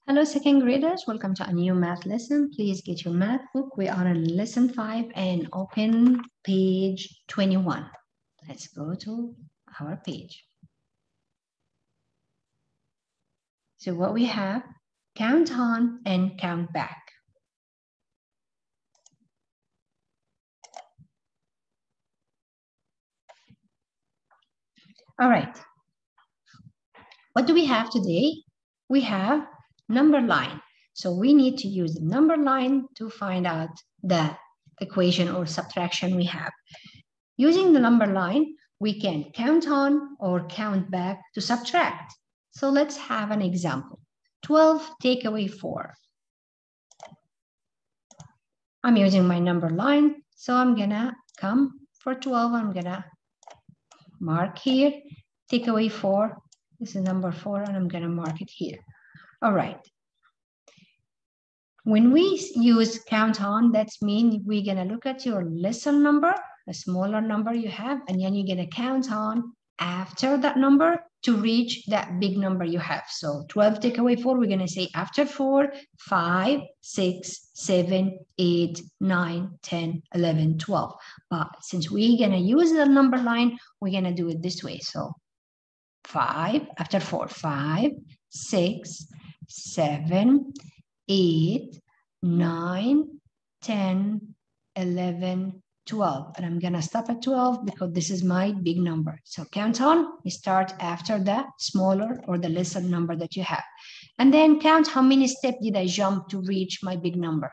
Hello, second graders. Welcome to a new math lesson. Please get your math book. We are on lesson 5 and open page 21. Let's go to our page. So what we have, count on and count back. All right. What do we have today? We have number line. So we need to use the number line to find out the equation or subtraction we have. Using the number line, we can count on or count back to subtract. So let's have an example. 12 take away 4. I'm using my number line, so I'm gonna come for 12. I'm gonna mark here, take away 4. This is number 4, and I'm gonna mark it here. All right. When we use count on, that means we're gonna look at your lesser number, a smaller number you have, and then you're gonna count on after that number to reach that big number you have. So 12 take away 4, we're gonna say after 4, 5, 6, 7, 8, 9, 10, 11, 12. But since we're gonna use the number line, we're gonna do it this way. So 5 after 4, 5, 6, 7, 8, 9, 10, 11, 12. And I'm going to stop at 12 because this is my big number. So count on, you start after the smaller or the lesser number that you have. And then count how many steps did I jump to reach my big number.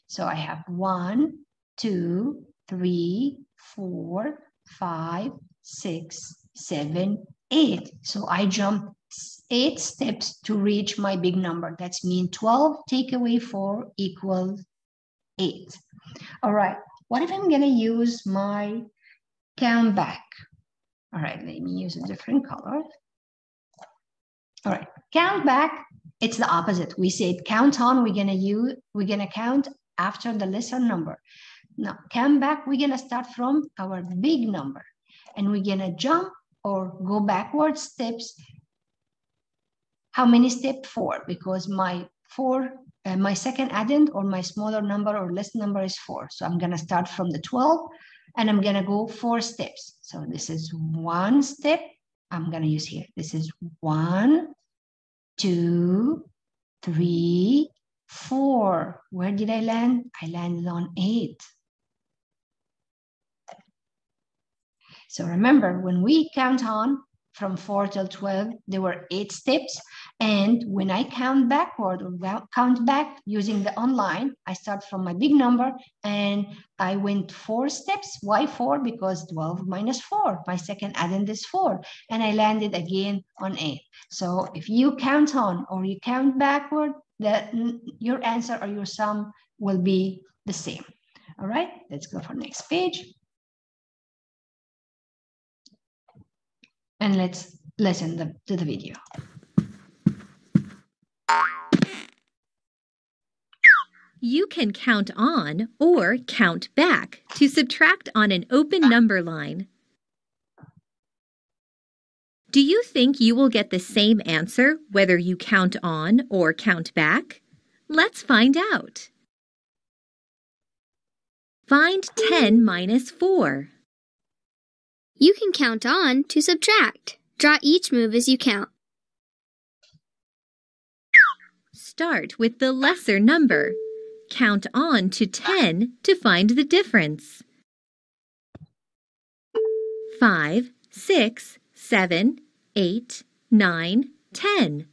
So I have 1, 2, 3, 4, 5, 6, 7, 8. So I jumped 8 steps to reach my big number. That's mean 12 take away 4 equals 8. All right. What if I'm going to use my count back? All right. Let me use a different color. All right. Count back. It's the opposite. We said count on. We're going to count after the lesser number. Now, count back. We're going to start from our big number, and we're going to jump or go backward steps. How many steps? 4, because my second addend or my smaller number or less number is 4. So I'm going to start from the 12 and I'm going to go 4 steps. So this is 1 step. I'm going to use here. This is 1, 2, 3, 4. Where did I land? I landed on 8. So remember, when we count on from 4 till 12, there were 8 steps. And when I count backward or count back using the online, I start from my big number and I went 4 steps. Why 4? Because 12 minus 4, my second addend is 4. And I landed again on 8. So if you count on or you count backward, your answer or your sum will be the same. All right, let's go for next page. And let's listen to the video. You can count on or count back to subtract on an open number line. Do you think you will get the same answer whether you count on or count back? Let's find out. Find 10 minus 4. You can count on to subtract. Draw each move as you count. Start with the lesser number. Count on to 10 to find the difference. 5, 6, 7, 8, 9, 10.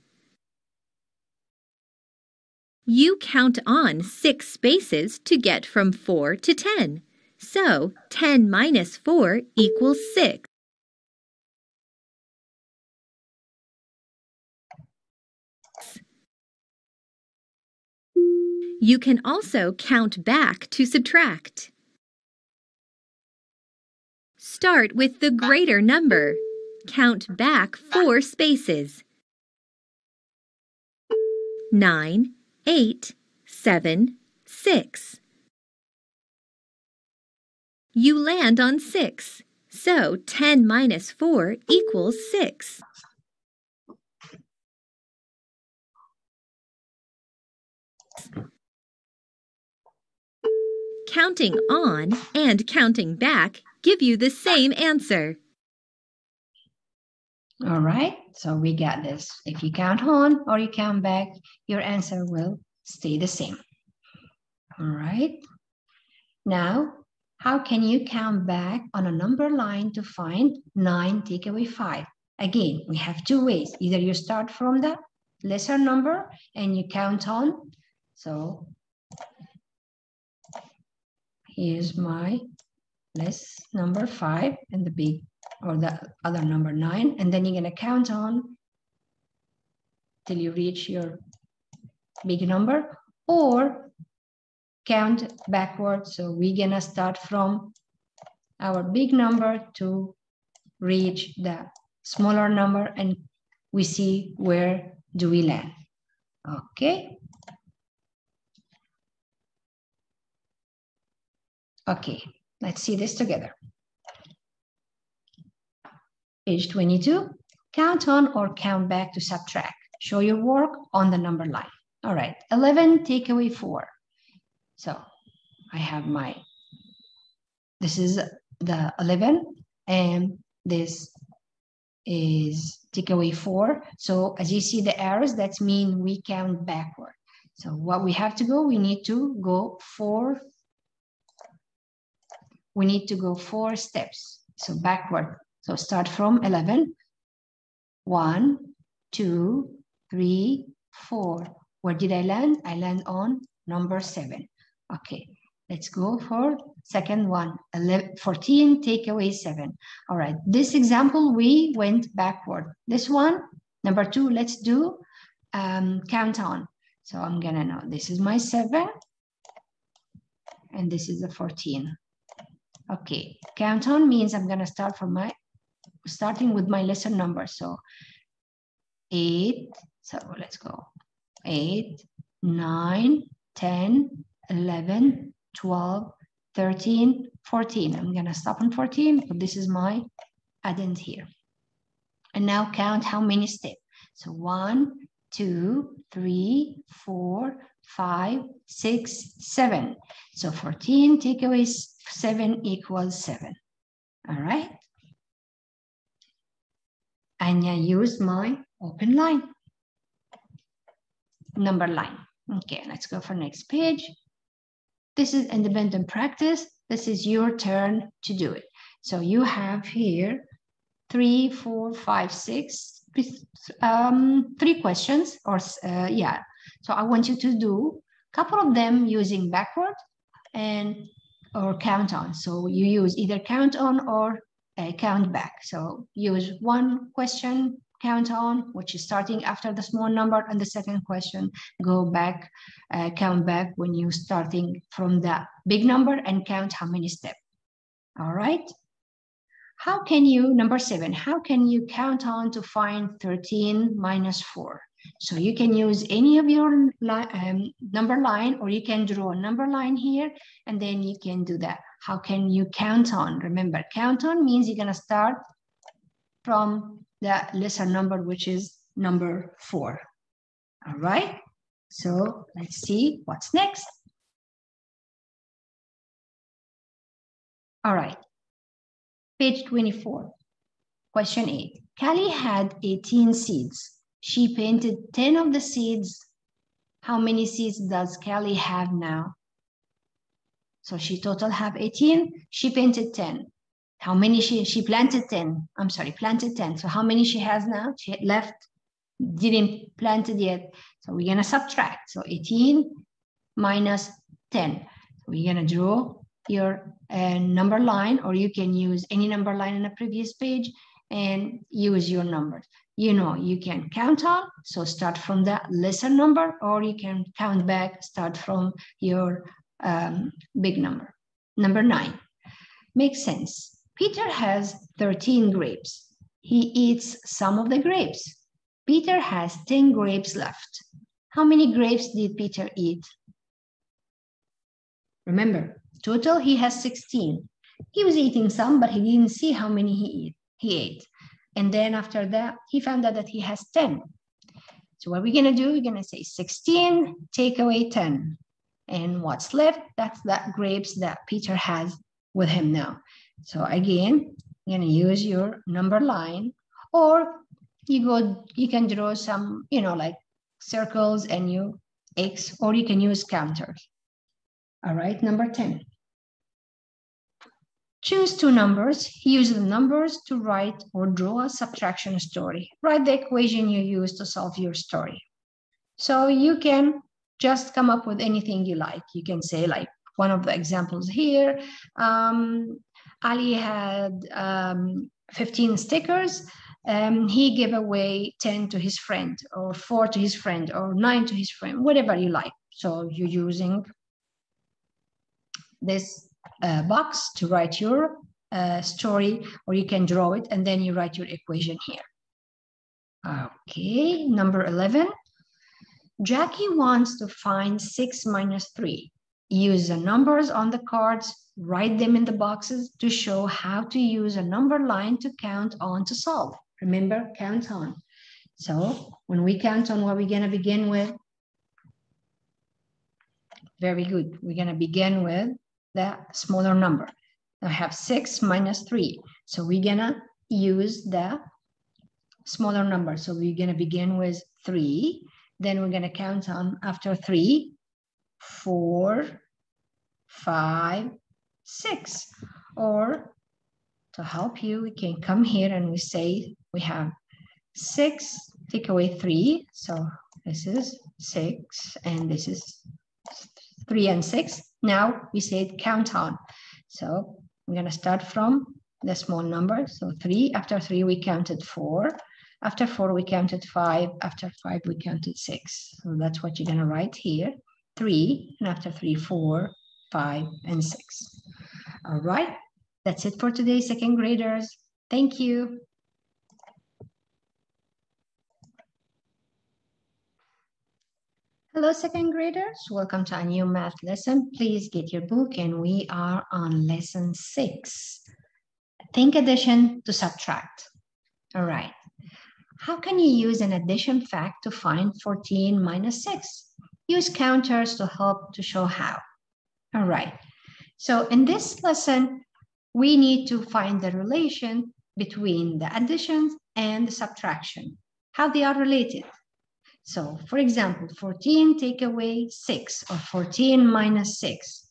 You count on 6 spaces to get from 4 to 10. So 10 minus 4 equals 6. You can also count back to subtract. Start with the greater number. Count back 4 spaces. 9, 8, 7, 6. You land on 6, so 10 minus 4 equals 6. counting on and counting back give you the same answer. All right, so we got this. If you count on or you count back, your answer will stay the same. All right. Now, how can you count back on a number line to find 9 take away 5? Again, we have two ways. Either you start from the lesser number and you count on. So here's my less number 5 and the big or the other number 9, and then you're going to count on till you reach your big number, or count backward. So we're going to start from our big number to reach the smaller number, and we see where do we land. Okay. Okay, let's see this together. Page 22, count on or count back to subtract. Show your work on the number line. All right, 11 take away 4. So I have this is the 11 and this is take away 4. So as you see the arrows, that means we count backward. So what we have to go, we need to go 4 steps. So backward. So start from 11. 1, 2, 3, 4. Where did I land? I land on number 7. Okay, let's go for second one. 14 take away 7. All right, this example, we went backward. This one, number 2, let's do count on. So I'm gonna know this is my 7 and this is the 14. Okay, count on means I'm gonna start from starting with my lesser number. So 8, so let's go. 8, 9, 10, 11, 12, 13, 14. I'm gonna stop on 14, but this is my addend here. And now count how many steps. So 1, 2, 3, 4, 5, 6, 7. So 14 take away 7 equals 7. All right. And I use my open line, number line. Okay, let's go for next page. This is independent practice. This is your turn to do it. So you have here 3, 4, 5, 6, 3 questions, or yeah. So I want you to do a couple of them using backward or count on. So you use either count on or count back. So use one question, count on, which is starting after the small number, and the second question, go back, count back when you're starting from the big number and count how many steps. All right. How can you, number 7, how can you count on to find 13 minus 4? So you can use any of your number line, or you can draw a number line here, and then you can do that. How can you count on? Remember, count on means you're gonna start from the lesser number, which is number 4. All right, so let's see what's next. All right, page 24, question 8. Callie had 18 seeds. She painted 10 of the seeds. How many seeds does Callie have now? So she total have 18, she painted 10. How many she planted 10? I'm sorry, planted 10. So how many she has now? She left, didn't plant it yet. So we're gonna subtract. So 18 minus 10. We're gonna draw your number line, or you can use any number line in the previous page and use your numbers. You know, you can count on, so start from the lesser number, or you can count back, start from your big number. Number 9, makes sense. Peter has 13 grapes. He eats some of the grapes. Peter has 10 grapes left. How many grapes did Peter eat? Remember, total he has 16. He was eating some, but he didn't see how many he ate. And then after that, he found out that he has 10. So what we're gonna do, we're gonna say 16 take away 10. And what's left, that's that grapes that Peter has with him now. So again, you're gonna use your number line, or you can draw some, like circles and you X, or you can use counters. All right, number 10. Choose two numbers. Use the numbers to write or draw a subtraction story. Write the equation you use to solve your story. So you can just come up with anything you like. You can say, like one of the examples here, Ali had 15 stickers. He gave away 10 to his friend, or 4 to his friend, or 9 to his friend, whatever you like. So you're using this box to write your story, or you can draw it and then you write your equation here. Okay, number 11. Jackie wants to find 6 minus 3. Use the numbers on the cards, write them in the boxes to show how to use a number line to count on to solve. Remember, count on. So when we count on, what we're going to begin with? Very good. We're going to begin with the smaller number. I have 6 minus 3. So we're going to use the smaller number. So we're going to begin with 3. Then we're going to count on after 3, 4, 5, 6. Or to help you, we can come here and we say we have 6, take away 3. So this is 6 and this is 3 and 6. Now we said count on. So I'm going to start from the small number. So 3, after 3 we counted 4. After 4 we counted 5. After 5 we counted 6. So that's what you're going to write here. 3, and after 3, 4, 5, and 6. All right. That's it for today, second graders. Thank you. Hello, second graders. Welcome to a new math lesson. Please get your book, and we are on lesson 6. Think addition to subtract. All right. How can you use an addition fact to find 14 minus 6? Use counters to help to show how. All right. So in this lesson, we need to find the relation between the addition and the subtraction, how they are related. So for example, 14 take away 6, or 14 minus 6.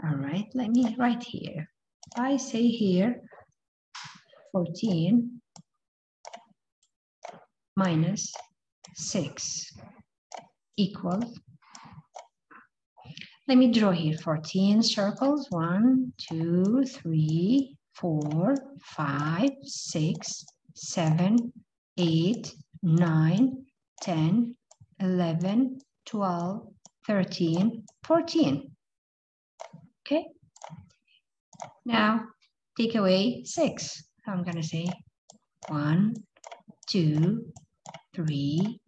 All right, let me write here. I say here 14 minus 6 equals, let me draw here 14 circles. 1, 2, 3, 4, 5, 6, 7, 8, 9, 10, 11, 12, 13, 14. Okay. Now take away 6. So I'm going to say 1, 2, 3,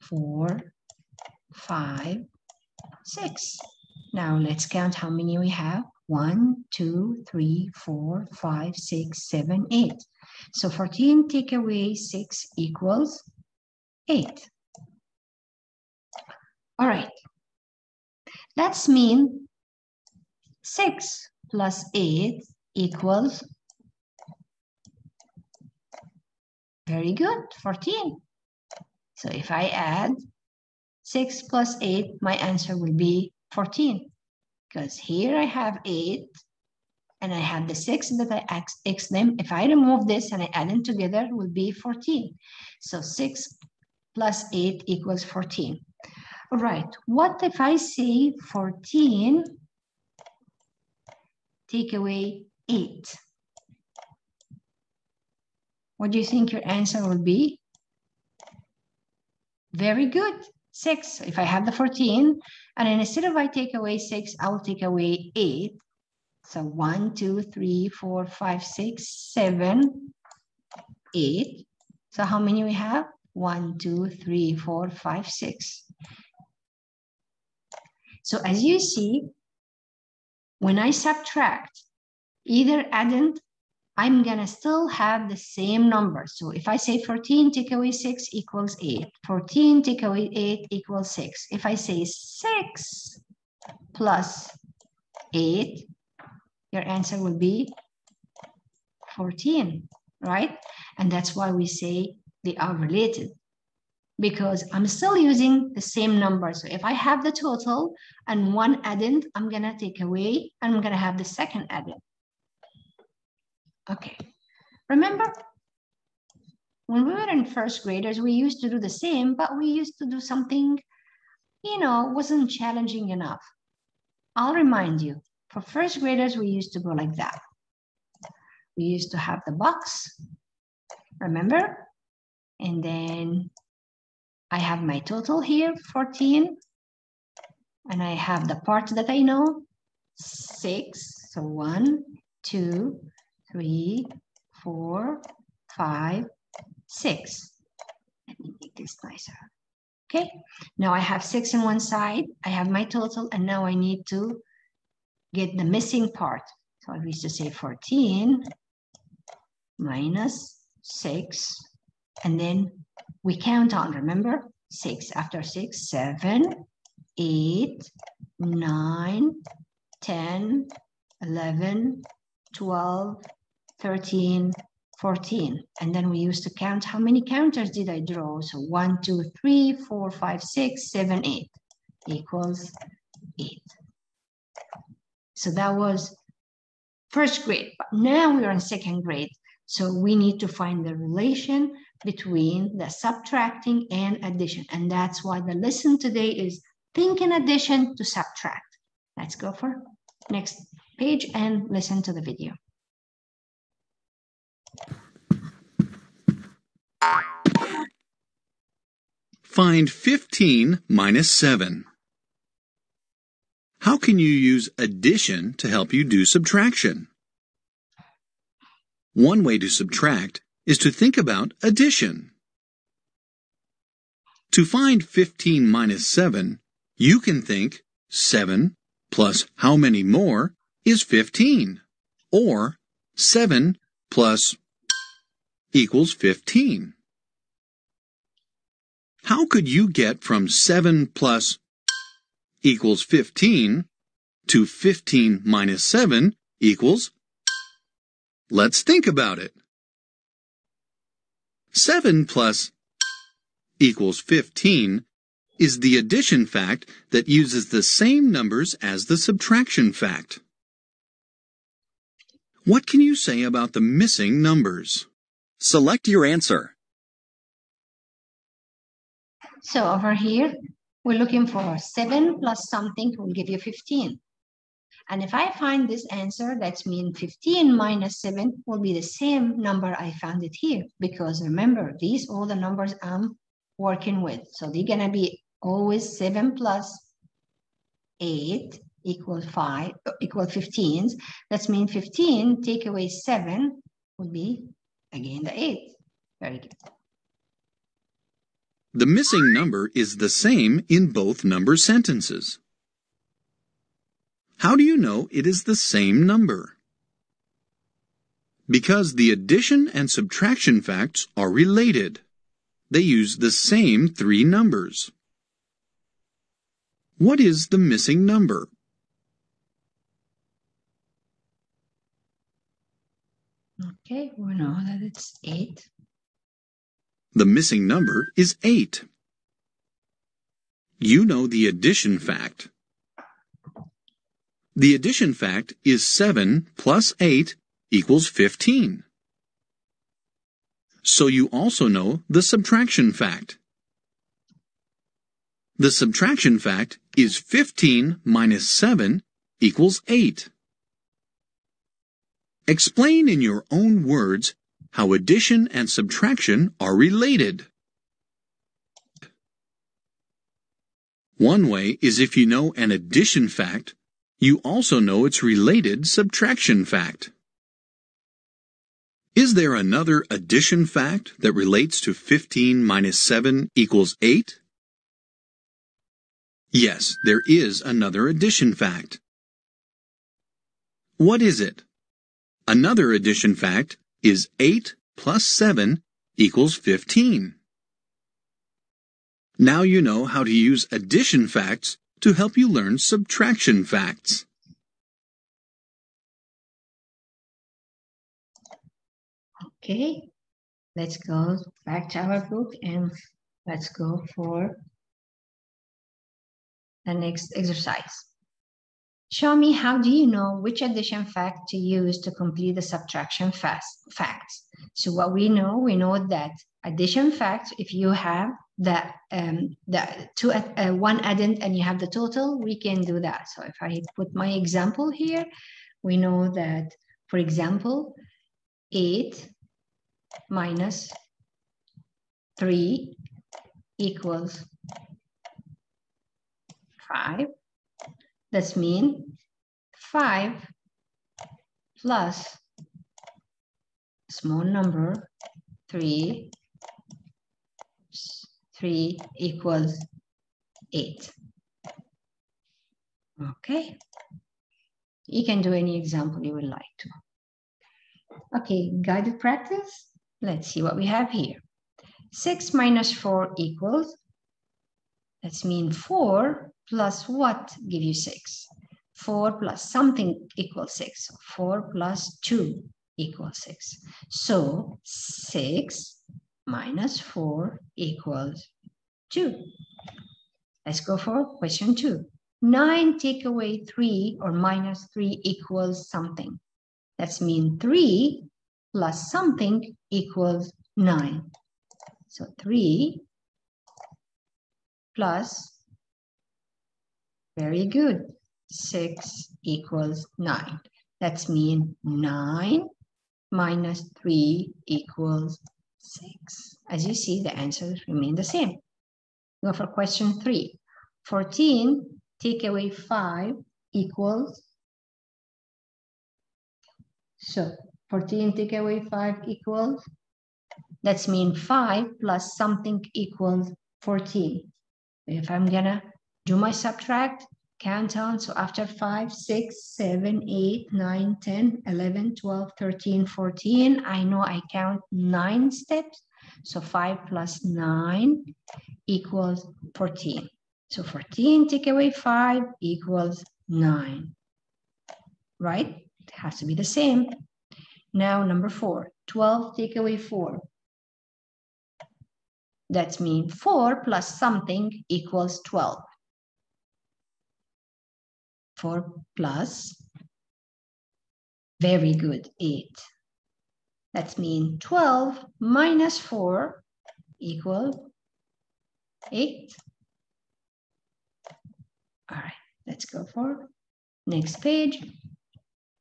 4, 5, 6. Now let's count how many we have. 1, 2, 3, 4, 5, 6, 7, 8. So 14 take away 6 equals 8. All right. That's mean 6 plus 8 equals, very good, 14. So if I add 6 plus 8, my answer will be 14. Because here I have 8 and I have the 6 that I x them. If I remove this and I add them together, it will be 14. So 6 plus 8 equals 14. All right, what if I say 14 take away 8? What do you think your answer will be? Very good, 6. If I have the 14, and then instead of I take away 6, I will take away 8. So 1, 2, 3, 4, 5, 6, 7, 8. So how many we have? 1, 2, 3, 4, 5, 6. So as you see, when I subtract, either addend, I'm gonna still have the same number. So if I say 14 take away 6 equals 8, 14 take away 8 equals 6. If I say 6 plus 8, your answer will be 14, right? And that's why we say they are related, because I'm still using the same number. So if I have the total and one addend, I'm going to take away and I'm going to have the second addend. Okay. Remember, when we were in first graders, we used to do the same, but we used to do something, wasn't challenging enough. I'll remind you, for first graders, we used to go like that. We used to have the box, remember? And then I have my total here, 14. And I have the part that I know, 6. So 1, 2, 3, 4, 5, 6. Let me make this nicer. Okay, now I have 6 on one side. I have my total, and now I need to get the missing part. So I used to say 14 minus 6, and then we count on, remember? 6 after 6, 7, 8, 9, 10, 11, 12, 13, 14. And then we used to count how many counters did I draw. So 1, 2, 3, 4, 5, 6, 7, 8 equals 8. So that was first grade. But now we are in second grade. So we need to find the relation between the subtracting and addition. And that's why the lesson today is think in addition to subtract. Let's go for next page and listen to the video. Find 15 minus 7. How can you use addition to help you do subtraction? One way to subtract is to think about addition. To find 15 minus 7, you can think 7 plus how many more is 15, or 7 plus equals 15. How could you get from 7 plus equals 15 to 15 minus 7 equals? Let's think about it. 7 plus equals 15 is the addition fact that uses the same numbers as the subtraction fact. What can you say about the missing numbers? Select your answer. So over here, we're looking for 7 plus something will give you 15. And if I find this answer, that means 15 minus 7 will be the same number I found it here. Because remember, these all the numbers I'm working with. So they're going to be always 7 plus 8 equals 5, equal 15. That means 15 take away 7 would be, again, the 8. Very good. The missing number is the same in both number sentences. How do you know it is the same number? Because the addition and subtraction facts are related. They use the same 3 numbers. What is the missing number? Okay, we know that it's 8. The missing number is 8. You know the addition fact. The addition fact is 7 plus 8 equals 15. So you also know the subtraction fact. The subtraction fact is 15 minus 7 equals 8. Explain in your own words how addition and subtraction are related. One way is if you know an addition fact, you also know its related subtraction fact. Is there another addition fact that relates to 15 minus 7 equals 8? Yes, there is another addition fact. What is it? Another addition fact is 8 plus 7 equals 15. Now you know how to use addition facts to help you learn subtraction facts. Okay, let's go back to our book and let's go for the next exercise. Show me how do you know which addition fact to use to complete the subtraction facts. So what we know that addition facts, if you have the one addend and you have the total, we can do that. So if I put my example here, we know that, for example, 8 minus 3 equals 5. That's mean 5 plus small number 3 equals 8. Okay. You can do any example you would like to. Okay, guided practice. Let's see what we have here. 6 minus 4 equals, that's mean 4 plus what give you 6? 4 plus something equals 6. 4 plus 2 equals 6. So 6 minus 4 equals 2. Let's go for question 2. 9 take away 3 or minus 3 equals something. That's mean 3 plus something equals 9. So 3 plus, very good, 6 equals 9. That's mean 9 minus 3 equals 6. As you see, the answers remain the same. Go for question 3. 14 take away 5 equals, so 14 take away 5 equals, that's mean 5 plus something equals 14. If I'm gonna do my subtract, count on, so after 5, 6, 7, 8, 9, 10, 11, 12, 13, 14, I know I count 9 steps. So 5 plus 9 equals 14. So 14 take away 5 equals 9. Right? It has to be the same. Now number 4, 12 take away 4. That's mean 4 plus something equals 12. 4 plus, very good, 8. That's mean 12 minus 4 equals 8. All right, let's go for next page.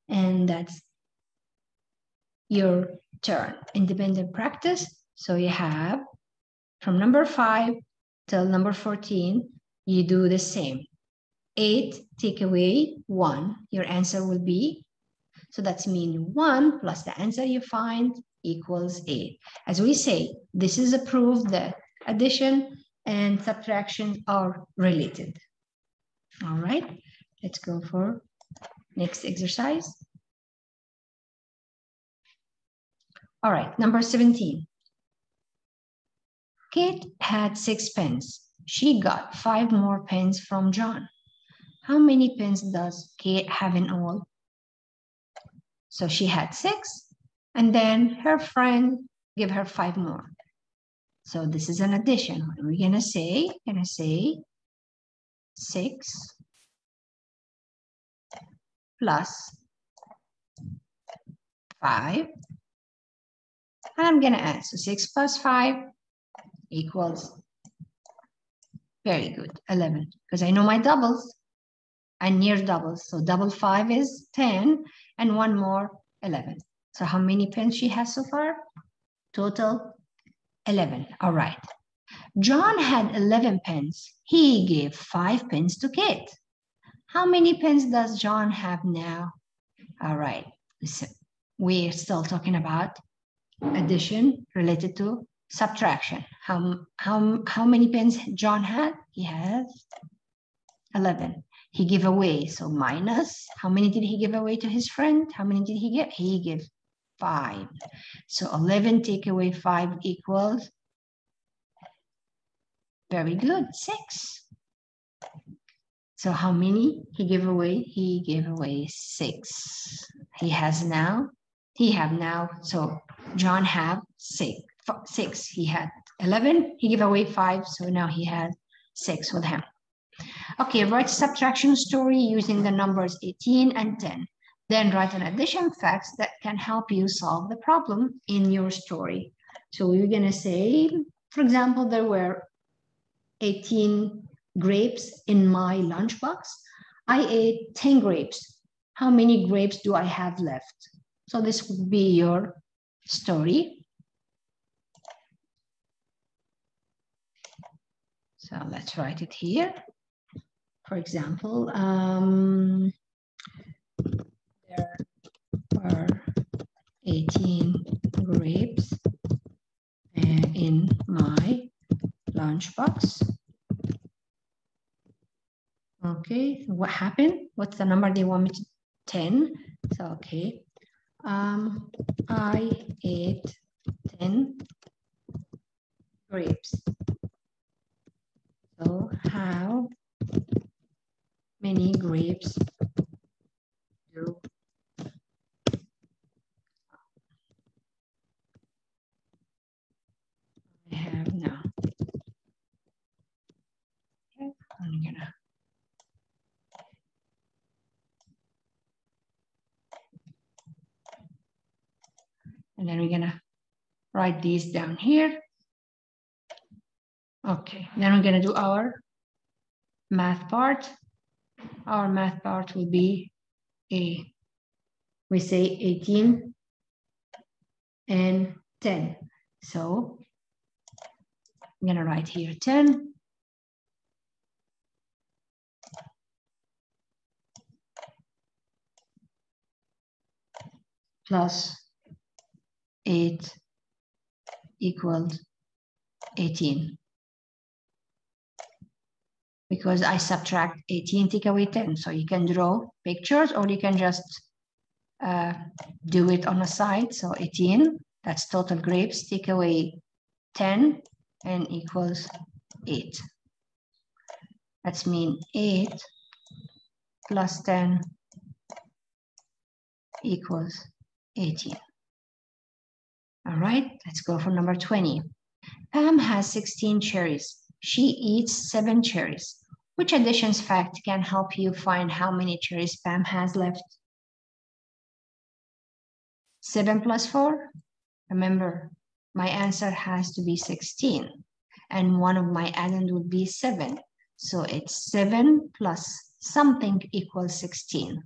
And that's your turn. Independent practice. So you have from number 5 till number 14, you do the same. 8 take away 1, your answer will be, so that's mean 1 plus the answer you find equals 8. As we say, this is a proof that addition and subtraction are related. All right, let's go for next exercise. All right, number 17. Kate had 6 pens. She got 5 more pens from John. How many pens does Kate have in all? So she had 6, and then her friend gave her 5 more. So this is an addition. What are we gonna say? Gonna say 6 plus 5. And I'm gonna add, so 6 plus 5 equals, very good, 11. Because I know my doubles. And near doubles. So double 5 is 10 and 1 more 11. So how many pens she has so far? Total 11. All right. John had 11 pens. He gave 5 pens to Kate. How many pens does John have now? All right. Listen, we're still talking about addition related to subtraction. How many pens John had? He has 11. He gave away, so minus, how many did he give away to his friend? How many did he get? He gave 5. So 11 take away 5 equals, very good, 6. So how many he gave away? He gave away 6. He have now, so John have 6. He had 11, he gave away 5, so now he had 6 with him. Okay, write subtraction story using the numbers 18 and 10. Then write an addition facts that can help you solve the problem in your story. So we're gonna say, for example, there were 18 grapes in my lunchbox. I ate 10 grapes. How many grapes do I have left? So this would be your story. So let's write it here. For example, there were 18 grapes in my lunchbox. Okay, what happened? What's the number they want me to? 10. So okay, I ate 10 grapes. So how many grapes do I have now? Okay, I'm gonna and then we're gonna write these down here. Okay, then we're gonna do our math part. Our math part will be we say 18 and 10. So I'm gonna write here 10 plus 8 equals 18. Because I subtract 18, take away 10. So you can draw pictures or you can just do it on the side. So 18, that's total grapes, take away 10 and equals 8. That's mean 8 plus 10 equals 18. All right, let's go for number 20. Pam has 16 cherries. She eats 7 cherries. Which additions fact can help you find how many cherries Pam has left? 7 plus 4? Remember, my answer has to be 16. And one of my addend would be 7. So it's 7 plus something equals 16.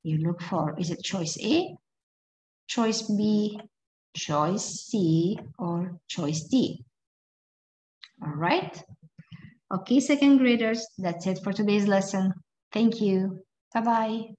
You look for, is it choice A, choice B, choice C, or choice D? All right. Okay, second graders, that's it for today's lesson. Thank you. Bye-bye.